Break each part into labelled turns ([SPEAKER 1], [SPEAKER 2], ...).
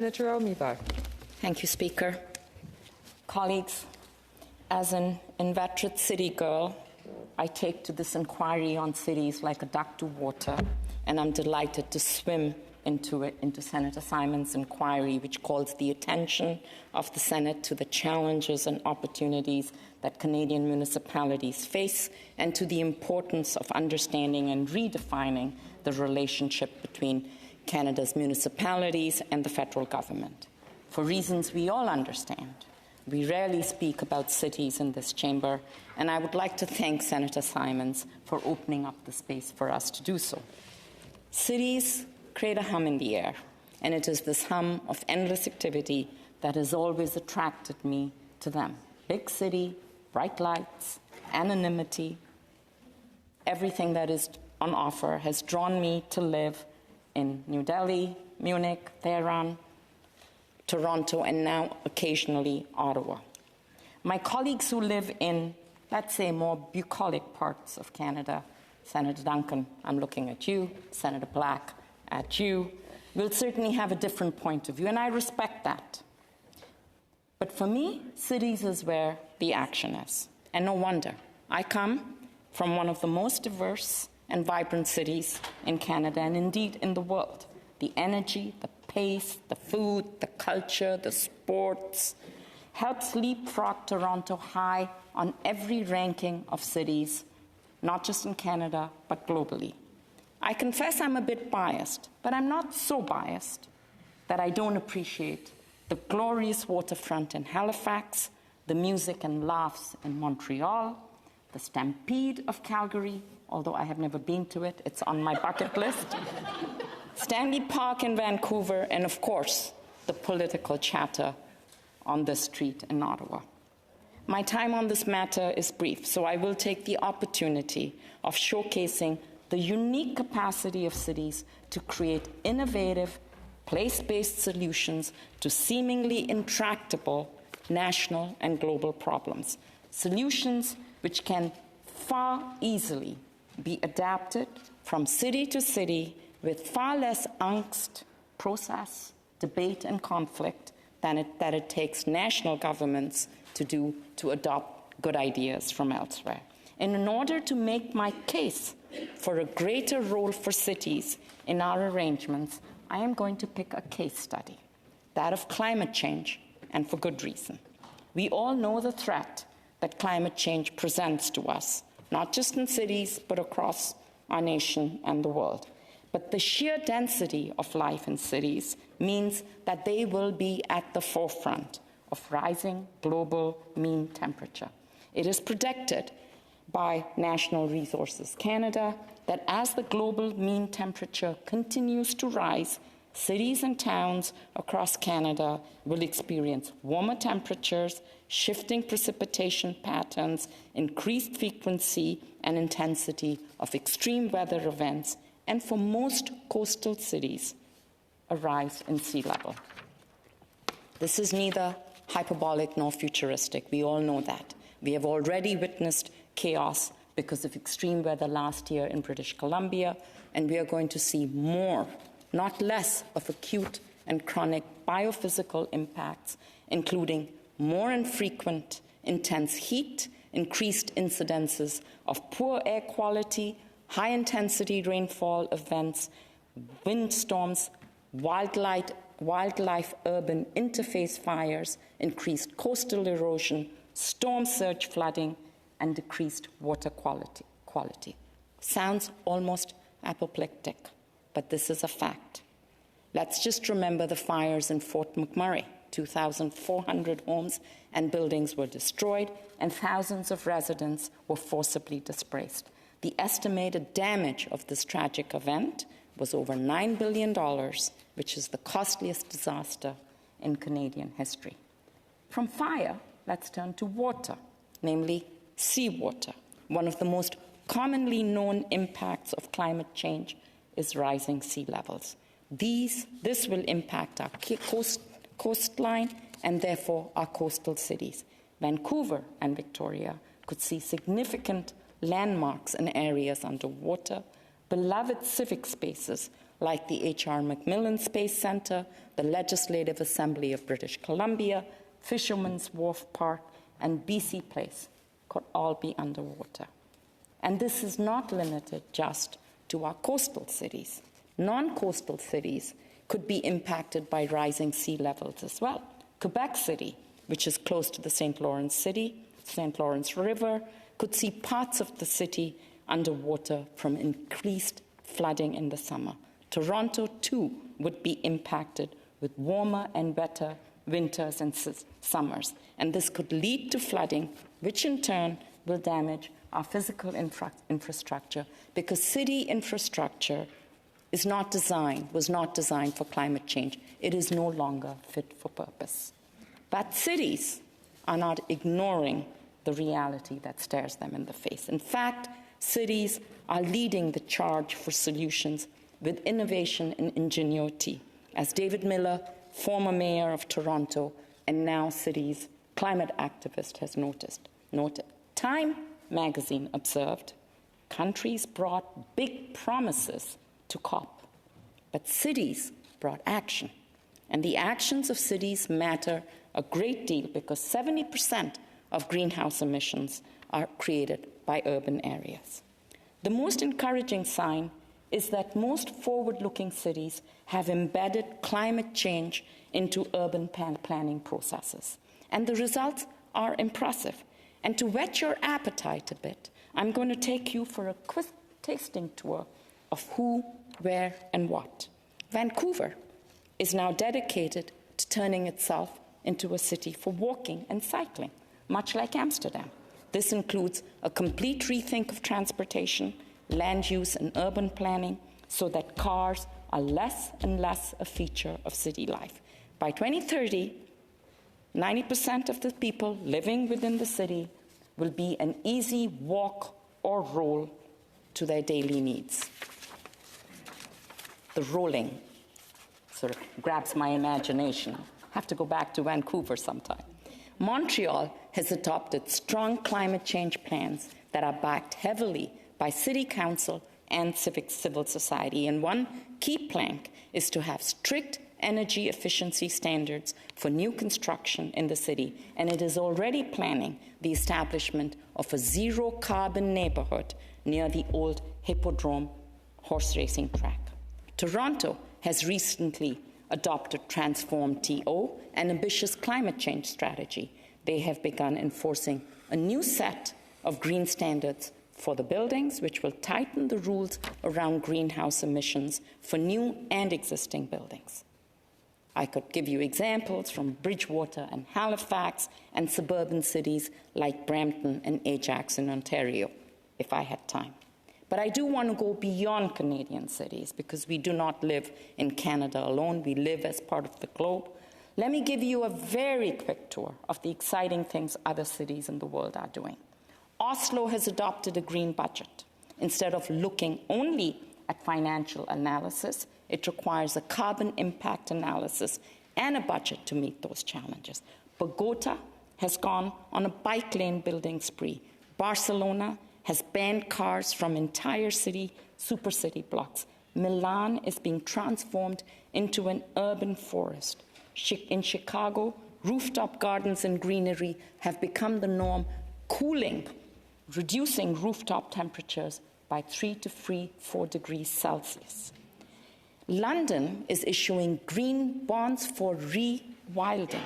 [SPEAKER 1] Senator Omidvar.
[SPEAKER 2] Thank you, Speaker. Colleagues, as an inveterate city girl, I take to this inquiry on cities like a duck to water, and I'm delighted to swim into Senator Simon's inquiry, which calls the attention of the Senate to the challenges and opportunities that Canadian municipalities face, and to the importance of understanding and redefining the relationship between Canada's municipalities and the federal government. For reasons we all understand, we rarely speak about cities in this chamber, and I would like to thank Senator Simons for opening up the space for us to do so. Cities create a hum in the air, and it is this hum of endless activity that has always attracted me to them. Big city, bright lights, anonymity, everything that is on offer has drawn me to live in New Delhi, Munich, Tehran, Toronto, and now occasionally Ottawa. My colleagues who live in, let's say, more bucolic parts of Canada, Senator Duncan, I'm looking at you, Senator Black, at you, will certainly have a different point of view, and I respect that. But for me, cities is where the action is, and no wonder. I come from one of the most diverse and vibrant cities in Canada, and indeed in the world. The energy, the pace, the food, the culture, the sports helps leapfrog Toronto high on every ranking of cities, not just in Canada, but globally. I confess I'm a bit biased, but I'm not so biased that I don't appreciate the glorious waterfront in Halifax, the music and laughs in Montreal, the Stampede of Calgary, although I have never been to it, it's on my bucket list, Stanley Park in Vancouver, and of course, the political chatter on the street in Ottawa. My time on this matter is brief, so I will take the opportunity of showcasing the unique capacity of cities to create innovative, place-based solutions to seemingly intractable national and global problems. Solutions which can far easily be adapted from city to city with far less angst, process, debate, and conflict than it takes national governments to adopt good ideas from elsewhere. And in order to make my case for a greater role for cities in our arrangements, I am going to pick a case study, that of climate change, and for good reason. We all know the threat that climate change presents to us, not just in cities, but across our nation and the world. But the sheer density of life in cities means that they will be at the forefront of rising global mean temperature. It is predicted by National Resources Canada that as the global mean temperature continues to rise, cities and towns across Canada will experience warmer temperatures, shifting precipitation patterns, increased frequency and intensity of extreme weather events, and for most coastal cities, a rise in sea level. This is neither hyperbolic nor futuristic. We all know that. We have already witnessed chaos because of extreme weather last year in British Columbia, and we are going to see more, not less, of acute and chronic biophysical impacts, including more infrequent, intense heat, increased incidences of poor air quality, high-intensity rainfall events, windstorms, wildlife-urban interface fires, increased coastal erosion, storm surge flooding, and decreased water quality. Sounds almost apoplectic, but this is a fact. Let's just remember the fires in Fort McMurray. 2,400 homes and buildings were destroyed, and thousands of residents were forcibly displaced. The estimated damage of this tragic event was over $9 billion, which is the costliest disaster in Canadian history. From fire, let's turn to water, namely seawater. One of the most commonly known impacts of climate change is rising sea levels. This will impact our coastline and therefore our coastal cities. Vancouver and Victoria could see significant landmarks and areas underwater, beloved civic spaces like the H.R. Macmillan Space Center, the Legislative Assembly of British Columbia, Fisherman's Wharf Park, and BC Place could all be underwater. And this is not limited just to our coastal cities. Non-coastal cities could be impacted by rising sea levels as well. Quebec City, which is close to the St. Lawrence River, could see parts of the city underwater from increased flooding in the summer. Toronto, too, would be impacted with warmer and wetter winters and summers. And this could lead to flooding, which in turn will damage our physical infrastructure, because city infrastructure was not designed for climate change. It is no longer fit for purpose. But cities are not ignoring the reality that stares them in the face. In fact, cities are leading the charge for solutions with innovation and ingenuity, as David Miller, former mayor of Toronto and now city's climate activist, has noted. Time magazine observed, countries brought big promises to COP, but cities brought action. And the actions of cities matter a great deal because 70% of greenhouse emissions are created by urban areas. The most encouraging sign is that most forward-looking cities have embedded climate change into urban planning processes. And the results are impressive. And to whet your appetite a bit, I'm going to take you for a quick tasting tour of who, where, and what. Vancouver is now dedicated to turning itself into a city for walking and cycling, much like Amsterdam. This includes a complete rethink of transportation, land use, and urban planning so that cars are less and less a feature of city life. By 2030, 90% of the people living within the city will be an easy walk or roll to their daily needs. The rolling sort of grabs my imagination. Have to go back to Vancouver sometime. Montreal has adopted strong climate change plans that are backed heavily by City Council and civil society. And one key plank is to have strict energy efficiency standards for new construction in the city, and it is already planning the establishment of a zero-carbon neighborhood near the old Hippodrome horse racing track. Toronto has recently adopted Transform TO, an ambitious climate change strategy. They have begun enforcing a new set of green standards for the buildings, which will tighten the rules around greenhouse emissions for new and existing buildings. I could give you examples from Bridgewater and Halifax and suburban cities like Brampton and Ajax in Ontario, if I had time. But I do want to go beyond Canadian cities because we do not live in Canada alone. We live as part of the globe. Let me give you a very quick tour of the exciting things other cities in the world are doing. Oslo has adopted a green budget. Instead of looking only at financial analysis, it requires a carbon impact analysis and a budget to meet those challenges. Bogota has gone on a bike lane building spree. Barcelona has banned cars from entire super city blocks. Milan is being transformed into an urban forest. In Chicago, rooftop gardens and greenery have become the norm, reducing rooftop temperatures by 3 to 4 degrees Celsius. London is issuing green bonds for rewilding.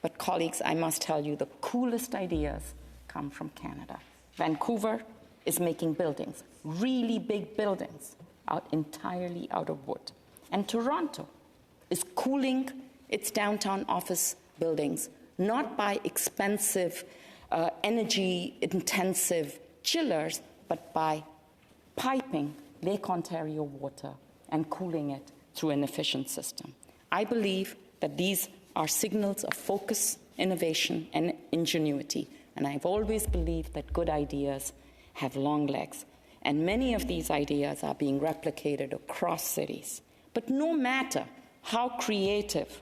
[SPEAKER 2] But colleagues, I must tell you, the coolest ideas come from Canada. Vancouver is making buildings, really big buildings, entirely out of wood. And Toronto is cooling its downtown office buildings, not by expensive, energy-intensive chillers, but by piping Lake Ontario water and cooling it through an efficient system. I believe that these are signals of focus, innovation, and ingenuity. And I've always believed that good ideas have long legs. And many of these ideas are being replicated across cities. But no matter how creative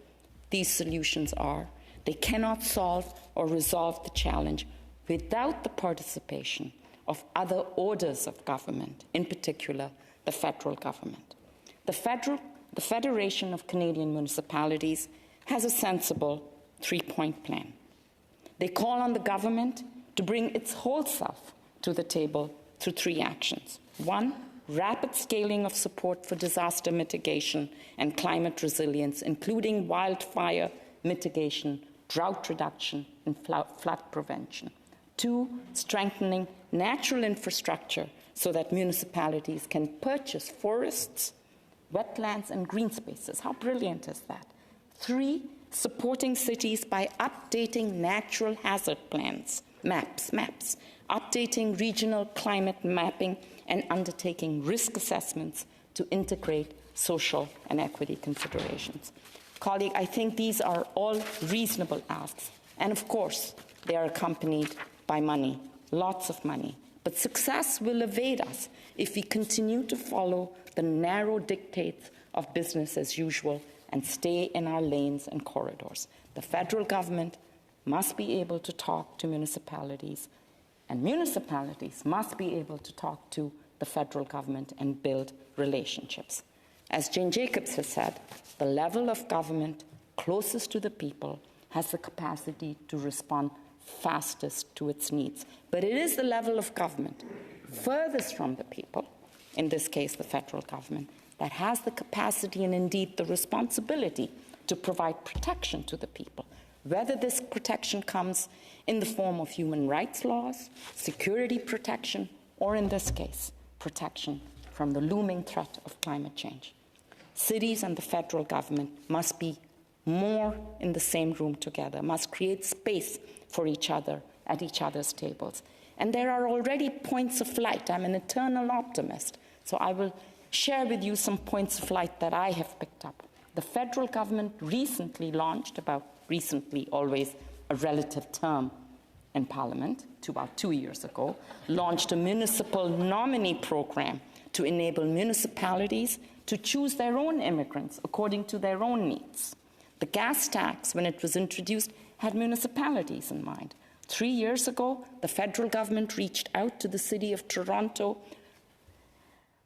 [SPEAKER 2] these solutions are, they cannot solve or resolve the challenge without the participation of other orders of government, in particular the federal government. The Federation of Canadian Municipalities has a sensible 3-point plan. They call on the government to bring its whole self to the table through 3 actions. 1, rapid scaling of support for disaster mitigation and climate resilience, including wildfire mitigation, drought reduction, and flood prevention. 2, strengthening natural infrastructure so that municipalities can purchase forests, wetlands, and green spaces. How brilliant is that? 3, supporting cities by updating natural hazard plans, maps, updating regional climate mapping, and undertaking risk assessments to integrate social and equity considerations. Colleague, I think these are all reasonable asks. And of course, they are accompanied by money, lots of money. But success will evade us if we continue to follow the narrow dictates of business as usual and stay in our lanes and corridors. The federal government must be able to talk to municipalities, and municipalities must be able to talk to the federal government and build relationships. As Jane Jacobs has said, the level of government closest to the people has the capacity to respond fastest to its needs. But it is the level of government furthest from the people, in this case the federal government, that has the capacity and indeed the responsibility to provide protection to the people, whether this protection comes in the form of human rights laws, security protection, or in this case, protection from the looming threat of climate change. Cities and the federal government must be more in the same room together, must create space for each other at each other's tables. And there are already points of light. I'm an eternal optimist, so I will share with you some points of light that I have picked up. The federal government recently launched, about recently, always a relative term in Parliament, to about 2 years ago, launched a municipal nominee program to enable municipalities to choose their own immigrants according to their own needs. The gas tax, when it was introduced, had municipalities in mind. 3 years ago, the federal government reached out to the City of Toronto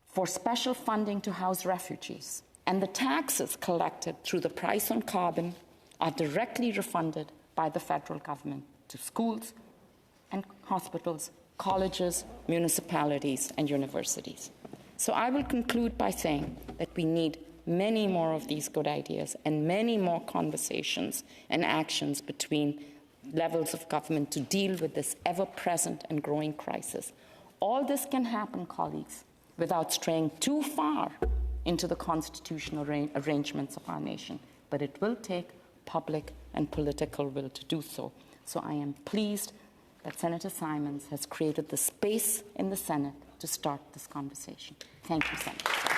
[SPEAKER 2] for special funding to house refugees. And the taxes collected through the price on carbon are directly refunded by the federal government to schools and hospitals, colleges, municipalities, and universities. So I will conclude by saying that we need many more of these good ideas and many more conversations and actions between levels of government to deal with this ever-present and growing crisis. All this can happen, colleagues, without straying too far into the constitutional arrangements of our nation. But it will take public and political will to do so. So I am pleased that Senator Simons has created the space in the Senate to start this conversation. Thank you, Senator.